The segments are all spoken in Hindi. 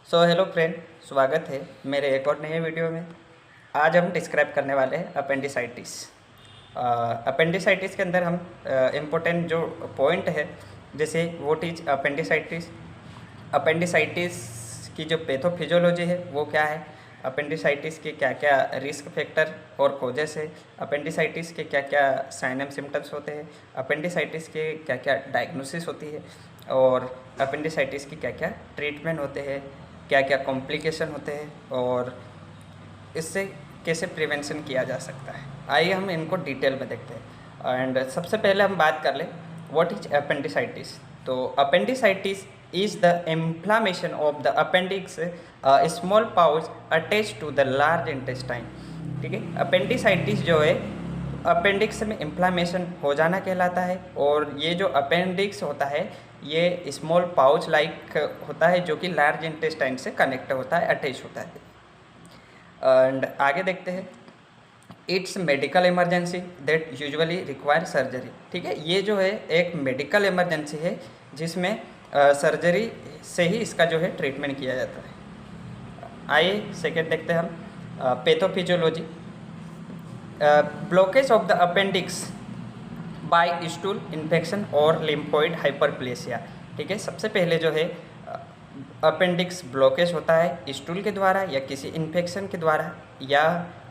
हेलो फ्रेंड, स्वागत है मेरे एक और नए वीडियो में। आज हम डिस्क्राइब करने वाले हैं अपेंडिसाइटिस। अपेंडिसाइटिस के अंदर हम इम्पोर्टेंट जो पॉइंट है, जैसे व्हाट इज अपेंडिसाइटिस, अपेंडिसाइटिस की जो पैथोफिजियोलॉजी है वो क्या है, अपेंडिसाइटिस के क्या क्या रिस्क फैक्टर और कोजेस है, अपेंडिसाइटिस के क्या क्या साइन एंड सिम्टम्स होते हैं, अपेंडिसाइटिस के क्या क्या डायग्नोसिस होती है, और अपेंडिसाइटिस की क्या क्या ट्रीटमेंट होते हैं, क्या क्या कॉम्प्लिकेशन होते हैं और इससे कैसे प्रिवेंशन किया जा सकता है। आइए हम इनको डिटेल में देखते हैं। एंड सबसे पहले हम बात कर लें व्हाट इज अपेंडिसाइटिस। तो appendicitis is the inflammation of the appendix, small pouch attach to the large intestine. ठीक है, अपेंडिसाइटिस जो है अपेंडिक्स में इन्फ्लामेशन हो जाना कहलाता है, और ये जो अपेंडिक्स होता है ये स्मॉल पाउच लाइक होता है जो कि लार्ज इंटेस्टाइन से कनेक्ट होता है, अटैच होता है। एंड आगे देखते हैं, it's medical emergency that usually require surgery. ठीक है, ये जो है एक मेडिकल इमरजेंसी है जिसमें सर्जरी से ही इसका जो है ट्रीटमेंट किया जाता है। आइए सेकेंड देखते हैं हम pathophysiology. Blockage of the appendix by stool infection और लिम्फोइड हाइपरप्लेसिया। ठीक है, सबसे पहले जो है अपेंडिक्स ब्लॉकेज होता है स्टूल के द्वारा या किसी इन्फेक्शन के द्वारा या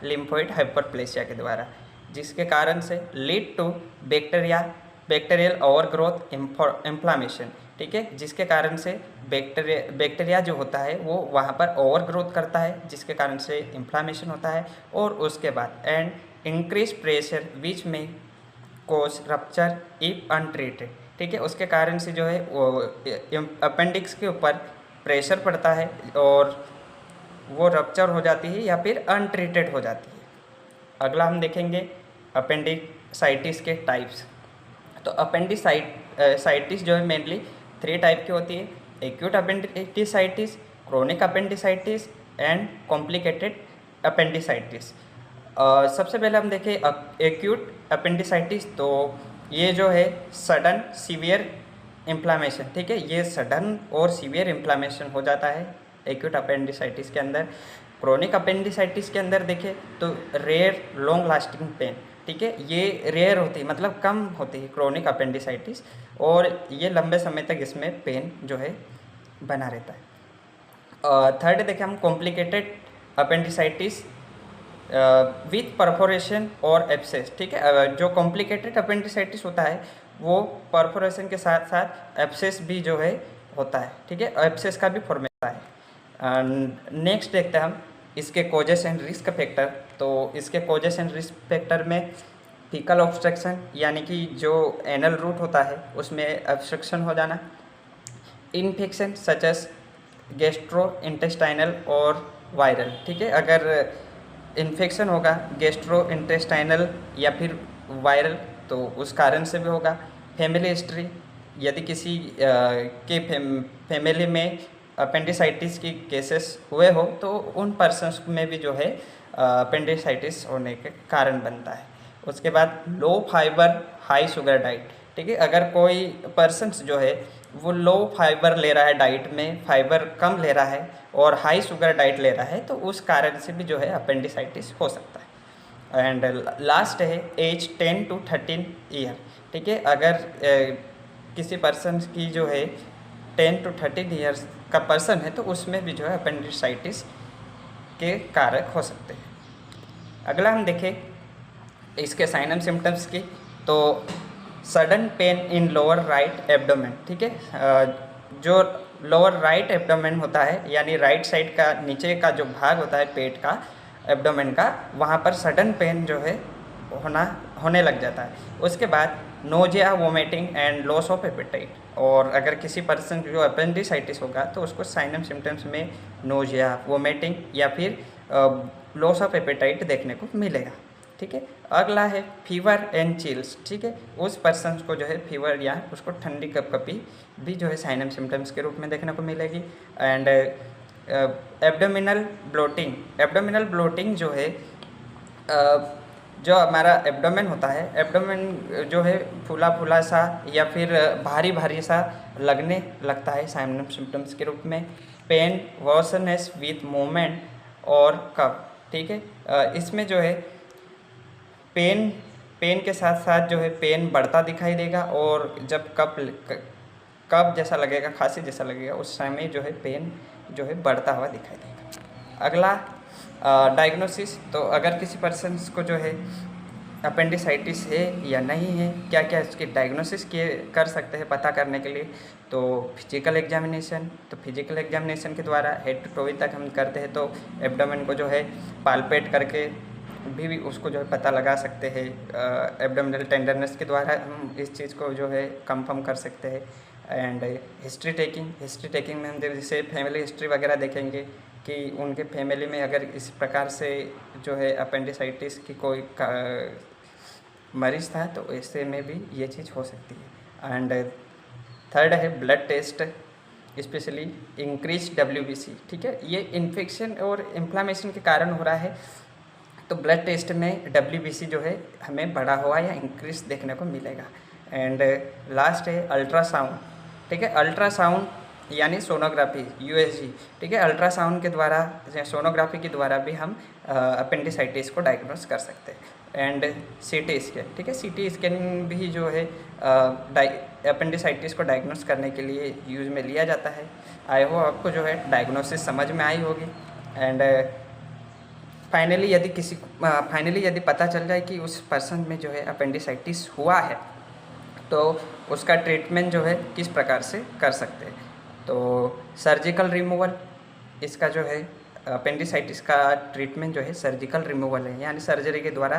लिम्फोइड हाइपरप्लेसिया के द्वारा, जिसके कारण से lead to bacterial overgrowth inflammation. ठीक है, जिसके कारण से बैक्टीरिया जो होता है वो वहाँ पर ओवर ग्रोथ करता है, जिसके कारण से इन्फ्लामेशन होता है, और उसके बाद एंड इंक्रीज प्रेशर विच में कोज रप्चर इफ अनट्रीटेड। ठीक है, उसके कारण से जो है वो अपेंडिक्स के ऊपर प्रेशर पड़ता है और वो रप्चर हो जाती है या फिर अनट्रीटेड हो जाती है। अगला हम देखेंगे अपेंडिसाइटिस के टाइप्स। तो अपेंडिसाइटिस जो है मेनली 3 टाइप की होती है, acute appendicitis, chronic appendicitis and complicated appendicitis. सबसे पहले हम देखें एक्यूट अपेंडिसाइटिस। तो ये जो है सडन सीवियर इन्फ्लामेशन। ठीक है, ये सडन और सीवियर इन्फ्लामेशन हो जाता है एक्यूट अपेंडिसाइटिस के अंदर। क्रोनिक अपेंडिसाइटिस के अंदर देखें तो रेयर लॉन्ग लास्टिंग पेन। ठीक है, ये रेयर होती है, मतलब कम होती है क्रोनिक अपेंडिसाइटिस, और ये लंबे समय तक इसमें पेन जो है बना रहता है। थर्ड देखें हम कॉम्प्लिकेटेड अपेंडिसाइटिस विथ परफोरेशन और एब्सेस। ठीक है, जो कॉम्प्लिकेटेड अपेंडिसाइटिस होता है वो परफोरेशन के साथ साथ एब्सेस भी जो है होता है। ठीक है, एब्सेस का भी फॉर्मेशन है। नेक्स्ट देखते हैं हम इसके कोजेस एंड रिस्क फैक्टर। तो इसके कोजेस एंड रिस्क फैक्टर में फीकल ऑब्स्ट्रक्शन, यानी कि जो एनल रूट होता है उसमें ऑब्स्ट्रक्शन हो जाना, infection such as gastro intestinal और वायरल। ठीक है, अगर इन्फेक्शन होगा गैस्ट्रो इंटेस्टाइनल या फिर वायरल तो उस कारण से भी होगा। फैमिली हिस्ट्री, यदि किसी के फैमिली में अपेंडिसाइटिस की केसेस हुए हो तो उन पर्सन्स में भी जो है अपेंडिसाइटिस होने के कारण बनता है। उसके बाद लो फाइबर हाई शुगर डाइट। ठीक है, अगर कोई पर्सन्स जो है वो लो फाइबर ले रहा है, डाइट में फाइबर कम ले रहा है और हाई शुगर डाइट ले रहा है, तो उस कारण से भी जो है अपेंडिसाइटिस हो सकता है। एंड लास्ट है एज 10 to 13 ईयर। ठीक है, अगर किसी पर्सन की जो है 10 to 13 ईयर्स का पर्सन है तो उसमें भी जो है अपेंडिसाइटिस के कारक हो सकते हैं। अगला हम देखें इसके साइन एंड सिम्टम्स की। तो sudden pain in lower right abdomen. ठीक है, जो लोअर राइट एब्डोमेन होता है, यानी राइट साइड का नीचे का जो भाग होता है पेट का, एब्डोमेन का, वहाँ पर सडन पेन जो है होने लग जाता है। उसके बाद nausea, vomiting and loss of appetite. और अगर किसी पर्सन जो अपेंडिसाइटिस होगा तो उसको साइन एंड सिम्टम्स में नोजिया, वोमिटिंग या फिर लॉस ऑफ एपेटाइट देखने को मिलेगा। ठीक है, अगला है फीवर एंड चिल्स। ठीक है, उस पर्सन को जो है फीवर या उसको ठंडी कपकपी भी जो है साइन एंड सिम्टम्स के रूप में देखने को मिलेगी। And abdominal bloating. Abdominal bloating जो है जो हमारा एब्डोमेन होता है, एब्डोमेन जो है फूला फूला सा या फिर भारी भारी सा लगने लगता है साइन एंड सिम्टम्स के रूप में। पेन वर्सनेस विथ मूवमेंट और कफ, ठीक है। इसमें जो है पेन पेन के साथ साथ जो है पेन बढ़ता दिखाई देगा, और जब कफ जैसा लगेगा, खांसी जैसा लगेगा, उस समय जो है पेन जो है बढ़ता हुआ दिखाई देगा। अगला डायग्नोसिस, तो अगर किसी पर्सन को जो है अपेंडिसाइटिस है या नहीं है, क्या क्या इसकी डायग्नोसिस कर सकते हैं पता करने के लिए, तो फिजिकल एग्जामिनेशन, तो फिजिकल एग्जामिनेशन के द्वारा हेड टू टो तक हम करते हैं, तो एब्डोमेन को जो है पाल्पेट करके भी उसको जो है पता लगा सकते हैं। एब्डोमिनल टेंडरनेस के द्वारा हम इस चीज़ को जो है कंफर्म कर सकते हैं। एंड हिस्ट्री टेकिंग में हम जैसे फैमिली हिस्ट्री वगैरह देखेंगे कि उनके फैमिली में अगर इस प्रकार से जो है अपेंडिसाइटिस की कोई मरीज़ था, तो ऐसे में भी ये चीज़ हो सकती है। एंड थर्ड है blood test, specially increase WBC, ठीक है। ये इन्फेक्शन और इन्फ्लामेशन के कारण हो रहा है, तो ब्लड टेस्ट में WBC जो है हमें बढ़ा हुआ या इंक्रीज देखने को मिलेगा। एंड लास्ट है अल्ट्रासाउंड, ठीक है। अल्ट्रासाउंड यानी सोनोग्राफी, USG, ठीक है। अल्ट्रासाउंड के द्वारा, सोनोग्राफी के द्वारा भी हम अपेंडिसाइटिस को डायग्नोस कर सकते हैं। एंड CT स्कैन, ठीक है। CT स्कैन भी जो है अपेंडिसाइटिस को डायग्नोस करने के लिए यूज़ में लिया जाता है। आई होप आपको जो है डायग्नोसिस समझ में आई होगी। एंड फाइनली यदि पता चल जाए कि उस पर्सन में जो है अपेंडिसाइटिस हुआ है, तो उसका ट्रीटमेंट जो है किस प्रकार से कर सकते हैं, तो सर्जिकल रिमूवल, इसका जो है अपेंडिसाइटिस का ट्रीटमेंट जो है सर्जिकल रिमूवल है, यानी सर्जरी के द्वारा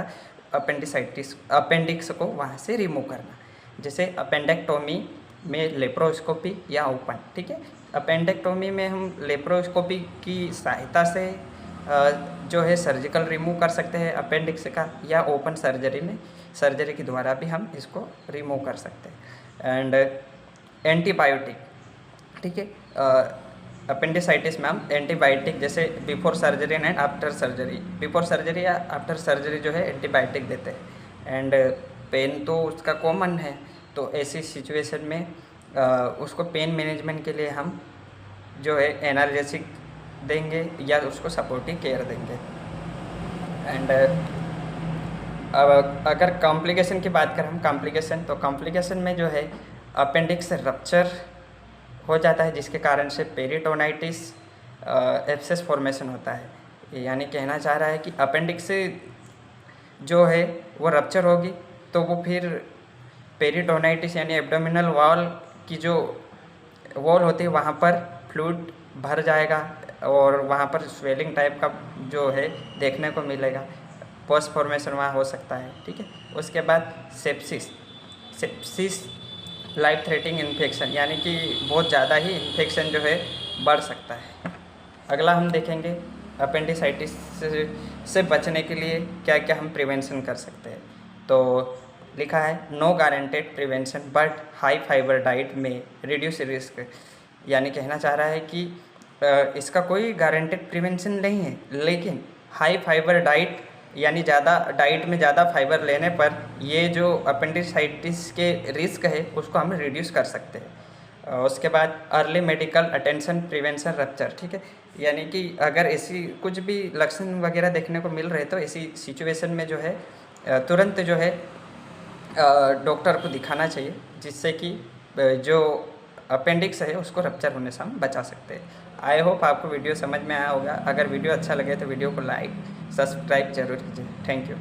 अपेंडिक्स को वहाँ से रिमूव करना, जैसे अपेंडेक्टोमी में लेप्रोस्कोपी या ओपन, ठीक है। अपेंडेक्टोमी में हम लेप्रोस्कोपी की सहायता से जो है सर्जिकल रिमूव कर सकते हैं अपेंडिक्स का, या ओपन सर्जरी के द्वारा भी हम इसको रिमूव कर सकते हैं। एंड एंटीबायोटिक, ठीक है। अपेंडिसाइटिस में हम एंटीबायोटिक जैसे before surgery and after surgery, before surgery या आफ्टर सर्जरी जो है एंटीबायोटिक देते हैं। एंड पेन तो उसका कॉमन है, तो ऐसी सिचुएशन में उसको पेन मैनेजमेंट के लिए हम जो है एनाल्जेसिक देंगे या उसको सपोर्टिव केयर देंगे। एंड अब अगर कॉम्प्लिकेशन की बात करें हम, कॉम्प्लिकेशन में जो है अपेंडिक्स रप्चर हो जाता है, जिसके कारण से पेरिटोनाइटिस एब्सेस फॉर्मेशन होता है। यानी कहना चाह रहा है कि अपेंडिक्स जो है वो रप्चर होगी, तो वो फिर पेरिटोनाइटिस यानी एब्डोमिनल वॉल की जो वॉल होती है वहाँ पर फ्लूइड भर जाएगा, और वहाँ पर स्वेलिंग टाइप का जो है देखने को मिलेगा, पोस्ट फॉर्मेशन वहाँ हो सकता है, ठीक है। उसके बाद सेप्सिस लाइफ थ्रेटनिंग इन्फेक्शन, यानी कि बहुत ज़्यादा ही इन्फेक्शन जो है बढ़ सकता है। अगला हम देखेंगे अपेंडिसाइटिस से बचने के लिए क्या क्या हम प्रिवेंशन कर सकते हैं, तो लिखा है no guaranteed prevention but high fibre diet में रिड्यूस रिस्क, यानी कहना चाह रहा है कि इसका कोई गारंटेड प्रिवेंशन नहीं है, लेकिन हाई फाइबर डाइट यानी डाइट में ज़्यादा फाइबर लेने पर ये जो अपेंडिसाइटिस के रिस्क है उसको हम रिड्यूस कर सकते हैं। उसके बाद early medical attention prevention rupture, ठीक है। यानी कि अगर ऐसी कुछ भी लक्षण वगैरह देखने को मिल रहे तो ऐसी सिचुएशन में जो है तुरंत जो है डॉक्टर को दिखाना चाहिए, जिससे कि जो अपेंडिक्स है उसको रप्चर होने से हम बचा सकते हैं। आई होप आपको वीडियो समझ में आया होगा। अगर वीडियो अच्छा लगे तो वीडियो को लाइक सब्सक्राइब जरूर कीजिए। Thank you.